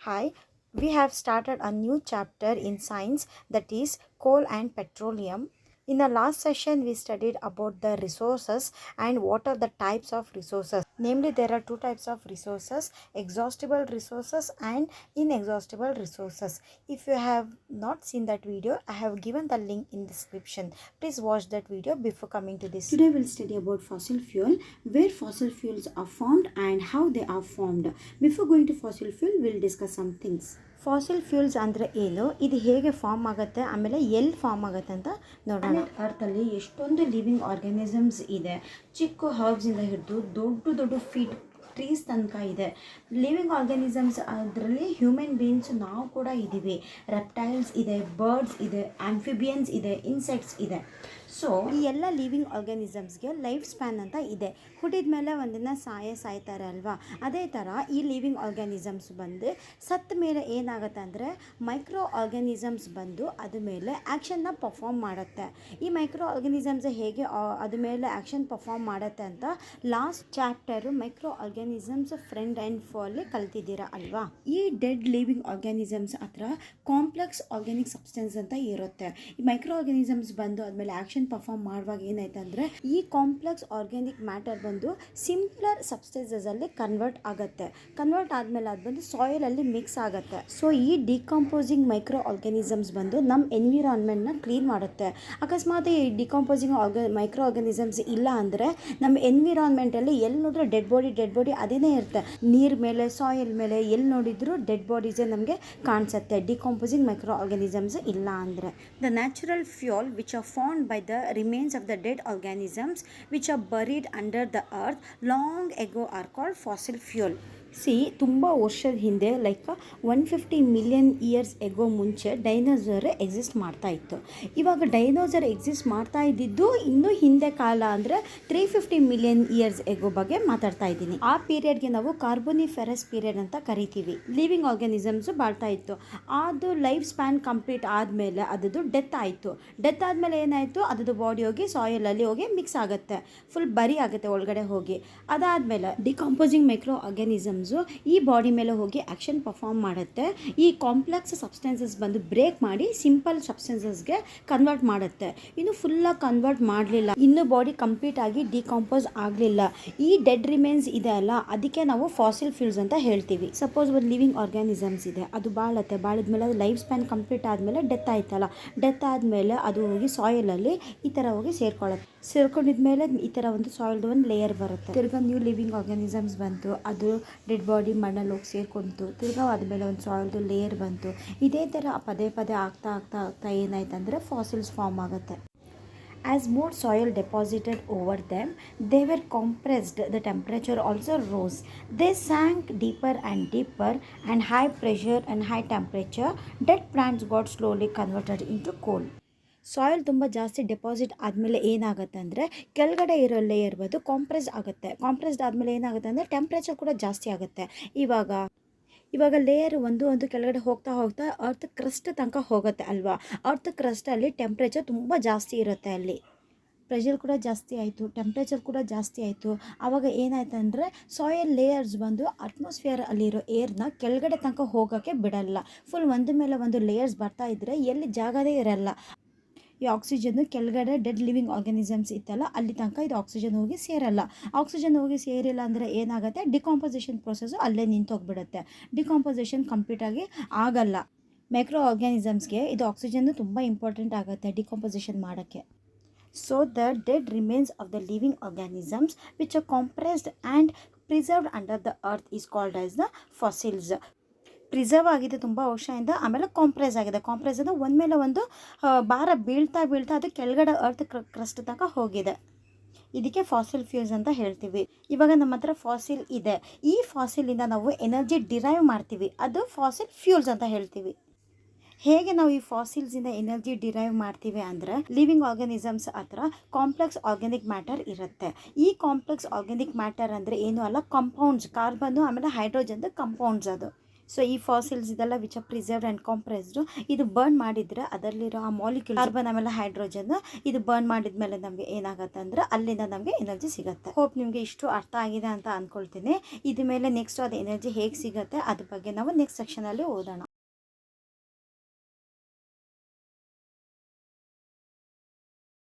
Hi, we have started a new chapter in science, that is coal and petroleum. In the last session, we studied about the resources and what are the types of resources. Namely, there are two types of resources: exhaustible resources and inexhaustible resources. If you have not seen that video, I have given the link in description. Please watch that video before coming to this. Today we'll study about fossil fuel, where fossil fuels are formed and how they are formed. Before going to fossil fuel, we'll discuss some things. Fossil fuels ಅಂದರೆ ಏನು, ಇದು ಹೇಗೆ form ಆಗುತ್ತೆ, ಆಮೇಲೆ ಎಲ್ಲಿ form ಆಗುತ್ತೆ ಅಂತ ನೋಡೋಣ. ಅರ್ಥಲ್ಲಿ ಎಷ್ಟೊಂದು ಲಿವಿಂಗ್ ಆರ್ಗ್ಯಾನಿಸಮ್ಸ್ ಇದೆ. ಚಿಕ್ಕ ಹರ್ಬ್ಸಿಂದ ಹಿಡಿದು ದೊಡ್ಡ ದೊಡ್ಡ ಫೀಟ್ ಟ್ರೀಸ್ ತನಕ ಇದೆ. ಲಿವಿಂಗ್ ಆರ್ಗ್ಯಾನಿಸಮ್ಸ್ ಅದರಲ್ಲಿ ಹ್ಯೂಮನ್ ಬೀಯಿಂಗ್ಸ್ ನಾವು ಕೂಡ ಇದ್ದೀವಿ. ರೆಪ್ಟೈಲ್ಸ್ ಇದೆ, ಬರ್ಡ್ಸ್ ಇದೆ, ಆಂಫಿಬಿಯನ್ಸ್ ಇದೆ, ಇನ್ಸೆಕ್ಟ್ಸ್ ಇದೆ. ಸೊ ಈ ಎಲ್ಲ ಲಿವಿಂಗ್ ಆರ್ಗ್ಯಾನಿಸಮ್ಸ್ಗೆ ಲೈಫ್ ಸ್ಪ್ಯಾನ್ ಅಂತ ಇದೆ. ಹುಟ್ಟಿದ ಮೇಲೆ ಒಂದಿನ ಸಾಯ್ತಾರೆ ಅಲ್ವಾ, ಅದೇ ಥರ ಈ ಲಿವಿಂಗ್ ಆರ್ಗ್ಯಾನಿಸಮ್ಸ್ ಬಂದು ಸತ್ತ ಮೇಲೆ ಏನಾಗುತ್ತೆ ಅಂದರೆ ಮೈಕ್ರೋ ಆರ್ಗ್ಯಾನಿಸಮ್ಸ್ ಬಂದು ಅದ ಮೇಲೆ ಆ್ಯಕ್ಷನ್ನ ಪರ್ಫಾರ್ಮ್ ಮಾಡುತ್ತೆ. ಈ ಮೈಕ್ರೋ ಆರ್ಗ್ಯಾನಿಸಮ್ಸ್ ಹೇಗೆ ಅದ ಮೇಲೆ ಆ್ಯಕ್ಷನ್ ಪರ್ಫಾರ್ಮ್ ಮಾಡುತ್ತೆ ಅಂತ last chapter microorganisms friend and ಫಾಲ್ಲಿ ಕಲ್ತಿದ್ದೀರಾ ಅಲ್ವಾ. ಈ ಡೆಡ್ ಲಿವಿಂಗ್ ಆರ್ಗ್ಯಾನಿಸಮ್ಸ್ ಹತ್ರ ಕಾಂಪ್ಲೆಕ್ಸ್ ಆರ್ಗ್ಯಾನಿಕ್ ಸಬ್ಸ್ಟೆನ್ಸ್ ಅಂತ ಇರುತ್ತೆ. ಈ ಮೈಕ್ರೋ ಆರ್ಗ್ಯಾನಿಸಮ್ಸ್ ಬಂದು ಆದಮೇಲೆ ಆ್ಯಕ್ಷನ್ ಪರ್ಫಾರ್ಮ್ ಮಾಡುವಾಗ ಏನಾಯ್ತು ಅಂದರೆ ಈ ಕಾಂಪ್ಲೆಕ್ಸ್ ಆರ್ಗ್ಯಾನಿಕ್ ಮ್ಯಾಟರ್ ಬಂದು ಸಿಂಪ್ಲರ್ ಸಬ್ಸ್ಟೆನ್ಸಲ್ಲಿ ಕನ್ವರ್ಟ್ ಆಗುತ್ತೆ. ಕನ್ವರ್ಟ್ ಆದಮೇಲೆ ಅದು ಬಂದು ಸಾಯಿಲಲ್ಲಿ ಮಿಕ್ಸ್ ಆಗುತ್ತೆ. ಸೊ ಈ ಡಿಕಂಪೋಸಿಂಗ್ ಮೈಕ್ರೋ ಆರ್ಗ್ಯಾನಿಸಮ್ಸ್ ಬಂದು ನಮ್ಮ ಎನ್ವಿರಾನ್ಮೆಂಟ್ನ ಕ್ಲೀನ್ ಮಾಡುತ್ತೆ. ಅಕಸ್ಮಾತ್ ಈ ಡಿಕಂಪೋಸಿಂಗ್ ಮೈಕ್ರೋ ಆರ್ಗ್ಯಾನಿಸಮ್ಸ್ ಇಲ್ಲ ಅಂದರೆ ನಮ್ಮ ಎನ್ವಿರಾನ್ಮೆಂಟಲ್ಲಿ ಎಲ್ಲಿ ನೋಡಿದ್ರೆ ಡೆಡ್ ಬಾಡಿ ಅದೇ ಇರುತ್ತೆ. ನೀರ್ ಮೇಲೆ, ಸಾಯಿಲ್ ಮೇಲೆ ಎಲ್ಲಿ ನೋಡಿದ್ರು ಡೆಡ್ ಬಾಡೀಸೇ ನಮಗೆ ಕಾಣಿಸುತ್ತೆ, ಡಿಕಂಪೋಸಿಂಗ್ ಮೈಕ್ರೋ ಆರ್ಗ್ಯಾನಿಸಮ್ಸ್ ಇಲ್ಲ ಅಂದರೆ. The natural fuel which are found by the remains of the dead organisms which are buried under the earth long ago are called fossil fuel. ತುಂಬ ವರ್ಷದ ಹಿಂದೆ ಲೈಕ್ 150 ಮಿಲಿಯನ್ ಇಯರ್ಸ್ ಎಗೋ ಮುಂಚೆ dinosaur exist ಮಾಡ್ತಾ ಇತ್ತು. ಇವಾಗ dinosaur exist ಮಾಡ್ತಾ ಇದ್ದಿದ್ದು ಇನ್ನೂ ಹಿಂದೆ ಕಾಲ ಅಂದರೆ 350 ಮಿಲಿಯನ್ ಇಯರ್ಸ್ ಎಗೋ ಬಗ್ಗೆ ಮಾತಾಡ್ತಾ ಇದ್ದೀನಿ. ಆ ಪೀರಿಯಡ್ಗೆ ನಾವು ಕಾರ್ಬೋನಿಫೆರಸ್ ಪೀರಿಯಡ್ ಅಂತ ಕರಿತೀವಿ. ಲಿವಿಂಗ್ ಆರ್ಗ್ಯಾನಿಸಮ್ಸ್ ಬಾಳ್ತಾ ಇತ್ತು. ಅದು ಲೈಫ್ ಸ್ಪ್ಯಾನ್ ಕಂಪ್ಲೀಟ್ ಆದಮೇಲೆ ಅದದ್ದು ಡೆತ್ ಆಯಿತು. ಡೆತ್ ಆದಮೇಲೆ ಏನಾಯಿತು, ಅದದ್ದು ಬಾಡಿ ಹೋಗಿ ಸಾಯಿಲಲ್ಲಿ ಹೋಗಿ ಮಿಕ್ಸ್ ಆಗುತ್ತೆ, ಫುಲ್ ಬರಿ ಆಗುತ್ತೆ ಒಳಗಡೆ ಹೋಗಿ. ಅದಾದಮೇಲೆ ಡಿಕಂಪೋಸಿಂಗ್ ಮೈಕ್ರೋ ಆರ್ಗ್ಯಾನಿಸಮ್ ಈ ಬಾಡಿ ಮೇಲೆ ಹೋಗಿ ಆ್ಯಕ್ಷನ್ ಪರ್ಫಾರ್ಮ್ ಮಾಡುತ್ತೆ. ಈ ಕಾಂಪ್ಲೆಕ್ಸ್ ಸಬ್ಸ್ಟೆನ್ಸಸ್ ಬಂದು ಬ್ರೇಕ್ ಮಾಡಿ ಸಿಂಪಲ್ ಸಬ್ಸ್ಟೆನ್ಸಸ್ಗೆ ಕನ್ವರ್ಟ್ ಮಾಡುತ್ತೆ. ಇನ್ನು ಫುಲ್ಲಾಗಿ ಕನ್ವರ್ಟ್ ಮಾಡಲಿಲ್ಲ, ಇನ್ನು ಬಾಡಿ ಕಂಪ್ಲೀಟ್ ಆಗಿ ಡಿಕಂಪೋಸ್ ಆಗಲಿಲ್ಲ. ಈ ಡೆಡ್ ರಿಮೇನ್ಸ್ ಇದೆ ಅಲ್ಲ, ಅದಕ್ಕೆ ನಾವು ಫಾಸಿಲ್ ಫ್ಯೂಲ್ಸ್ ಅಂತ ಹೇಳ್ತೀವಿ. ಸಪೋಸ್ ಒಂದು ಲಿವಿಂಗ್ ಆರ್ಗ್ಯಾನಿಸಮ್ಸ್ ಇದೆ, ಅದು ಬಾಳಿದ್ಮೇಲೆ ಅದು ಲೈಫ್ ಸ್ಪ್ಯಾನ್ ಕಂಪ್ಲೀಟ್ ಆದಮೇಲೆ ಡೆತ್ ಆಯ್ತಲ್ಲ, ಡೆತ್ ಆದಮೇಲೆ ಅದು ಹೋಗಿ ಸಾಯಿಲಲ್ಲಿ ಈ ಥರ ಹೋಗಿ ಸೇರ್ಕೊಂಡಿದ್ಮೇಲೆ ಈ ಥರ ಒಂದು ಸಾಯಿಲ್ದು ಒಂದು ಲೇಯರ್ ಬರುತ್ತೆ. ತಿರ್ಗಾ ನ್ಯೂ ಲಿವಿಂಗ್ ಆರ್ಗ್ಯಾನಿಸಮ್ಸ್ ಬಂತು, ಅದು ಡೆಡ್ ಬಾಡಿ ಮಣ್ಣಲ್ಲಿ ಹೋಗಿ ಸೇರ್ಕೊಂತು. ತಿರ್ಗಾ ಆದಮೇಲೆ ಒಂದು ಸಾಯಿಲ್ದು ಲೇಯರ್ ಬಂತು. ಇದೇ ಥರ ಪದೇ ಆಗ್ತಾ ಏನಾಯ್ತು ಅಂದರೆ ಫಾಸಿಲ್ಸ್ ಫಾರ್ಮ್ ಆಗುತ್ತೆ. As more soil deposited over them, they were compressed. The temperature also rose. They sank deeper and deeper, and high pressure and high temperature, dead plants got slowly converted into coal. Soil ತುಂಬ ಜಾಸ್ತಿ deposit ಆದಮೇಲೆ ಏನಾಗುತ್ತೆ ಅಂದರೆ ಕೆಳಗಡೆ ಇರೋ layer ಬಂದು compress ಆಗುತ್ತೆ. Compressed ಆದಮೇಲೆ ಏನಾಗುತ್ತೆ ಅಂದರೆ ಟೆಂಪ್ರೇಚರ್ ಕೂಡ ಜಾಸ್ತಿ ಆಗುತ್ತೆ. ಇವಾಗ ಲೇಯರ್ ಒಂದು ಕೆಳಗಡೆ ಹೋಗ್ತಾ ಅರ್ತ್ ಕ್ರಸ್ಟ್ ತನಕ ಹೋಗುತ್ತೆ ಅಲ್ವಾ. ಅರ್ತ್ ಕ್ರಸ್ಟಲ್ಲಿ ಟೆಂಪ್ರೇಚರ್ ತುಂಬ ಜಾಸ್ತಿ ಇರುತ್ತೆ, ಅಲ್ಲಿ ಪ್ರೆಷರ್ ಕೂಡ ಜಾಸ್ತಿ ಆಯಿತು, ಟೆಂಪ್ರೇಚರ್ ಕೂಡ ಜಾಸ್ತಿ ಆಯಿತು. ಆವಾಗ ಏನಾಯ್ತು ಅಂದರೆ ಸಾಯಿಲ್ ಲೇಯರ್ಸ್ ಬಂದು ಅಟ್ಮಾಸ್ಫಿಯರ್ ಅಲ್ಲಿರೋ ಏರ್ನ ಕೆಳಗಡೆ ತನಕ ಹೋಗೋಕ್ಕೆ ಬಿಡಲ್ಲ. ಫುಲ್ ಒಂದು ಮೇಲೆ ಒಂದು ಲೇಯರ್ಸ್ ಬರ್ತಾ ಇದ್ದರೆ ಎಲ್ಲಿ ಜಾಗದೇ ಇರಲ್ಲ. ಈ ಆಕ್ಸಿಜನ್ನು ಕೆಳಗಡೆ ಡೆಡ್ ಲಿವಿಂಗ್ ಆರ್ಗ್ಯಾನಿಸಮ್ಸ್ ಇತ್ತಲ್ಲ, ಅಲ್ಲಿ ತನಕ ಇದು ಆಕ್ಸಿಜನ್ ಹೋಗಿ ಸೇರಲ್ಲ. ಆಕ್ಸಿಜನ್ ಹೋಗಿ ಸೇರಿಲ್ಲ ಅಂದರೆ ಏನಾಗುತ್ತೆ, ಡಿಕಾಂಪೋಸಿಷನ್ ಪ್ರೊಸೆಸ್ಸು ಅಲ್ಲೇ ನಿಂತೋಗ್ಬಿಡುತ್ತೆ. ಡಿಕಾಂಪೋಸಿಷನ್ ಕಂಪ್ಲೀಟಾಗಿ ಆಗಲ್ಲ. ಮೈಕ್ರೋ ಆರ್ಗ್ಯಾನಿಸಮ್ಸ್ಗೆ ಇದು ಆಕ್ಸಿಜನ್ನು ತುಂಬ ಇಂಪಾರ್ಟೆಂಟ್ ಆಗುತ್ತೆ ಡಿಕಾಂಪೋಸಿಷನ್ ಮಾಡೋಕ್ಕೆ. So the dead remains of the living organisms which are compressed and preserved under the earth is called as the fossils. Preserve ಆಗಿದೆ ತುಂಬ ವರ್ಷದಿಂದ, ಆಮೇಲೆ ಕಾಂಪ್ರೆಸ್ ಆಗಿದೆ. ಕಾಂಪ್ರೆಸ್ ಅಂದರೆ ಒಂದು ಮೇಲೆ ಒಂದು ಭಾರ ಬೀಳ್ತಾ ಅದು ಕೆಳಗಡೆ ಅರ್ತ್ ಕ್ರಸ್ಟ್ ತನಕ ಹೋಗಿದೆ. ಇದಕ್ಕೆ ಫಾಸಿಲ್ ಫ್ಯೂಲ್ಸ್ ಅಂತ ಹೇಳ್ತೀವಿ. ಇವಾಗ ನಮ್ಮ ಹತ್ರ ಫಾಸಿಲ್ ಇದೆ, ಈ ಫಾಸಿಲಿಂದ ನಾವು ಎನರ್ಜಿ ಡಿರೈವ್ ಮಾಡ್ತೀವಿ, ಅದು ಫಾಸಿಲ್ ಫ್ಯೂಲ್ಸ್ ಅಂತ ಹೇಳ್ತೀವಿ. ಹೇಗೆ ನಾವು ಈ ಫಾಸಿಲ್ಸಿಂದ ಎನರ್ಜಿ ಡಿರೈವ್ ಮಾಡ್ತೀವಿ ಅಂದರೆ, ಲಿವಿಂಗ್ ಆರ್ಗ್ಯಾನಿಸಮ್ಸ್ ಹತ್ರ ಕಾಂಪ್ಲೆಕ್ಸ್ ಆರ್ಗ್ಯಾನಿಕ್ ಮ್ಯಾಟರ್ ಇರುತ್ತೆ. ಈ ಕಾಂಪ್ಲೆಕ್ಸ್ ಆರ್ಗ್ಯಾನಿಕ್ ಮ್ಯಾಟರ್ ಅಂದರೆ ಏನೂ ಅಲ್ಲ, ಕಂಪೌಂಡ್ಸ್, ಕಾರ್ಬನ್ನು ಆಮೇಲೆ ಹೈಡ್ರೋಜನ್ದು ಕಂಪೌಂಡ್ಸ್ ಅದು. ಸೊ ಈ ಫಾಸಿಲ್ಸ್ ಇದೆಲ್ಲ ವಿಚ್ ಆರ್ ಪ್ರಿಸರ್ವ್ಡ್ ಆ್ಯಂಡ್ ಕಾಂಪ್ರೆಸ್ಡು, ಇದು ಬರ್ನ್ ಮಾಡಿದರೆ ಅದರಲ್ಲಿರೋ ಆ ಮಾಲಿಕ್ಯೂಲ್ ಕಾರ್ಬನ್ ಆಮೇಲೆ ಹೈಡ್ರೋಜನ್ ಇದು ಬರ್ನ್ ಮಾಡಿದ್ಮೇಲೆ ನಮಗೆ ಏನಾಗುತ್ತೆ ಅಂದರೆ ಅಲ್ಲಿಂದ ನಮಗೆ ಎನರ್ಜಿ ಸಿಗುತ್ತೆ. ಹೋಪ್ ನಿಮಗೆ ಇಷ್ಟು ಅರ್ಥ ಆಗಿದೆ ಅಂತ ಅಂದ್ಕೊಳ್ತೀನಿ. ಇದ್ರ ಮೇಲೆ ನೆಕ್ಸ್ಟ್ ಅದು ಎನರ್ಜಿ ಹೇಗೆ ಸಿಗುತ್ತೆ ಅದ್ರ ಬಗ್ಗೆ ನಾವು ನೆಕ್ಸ್ಟ್ ಸೆಕ್ಷನಲ್ಲಿ ಓದೋಣ.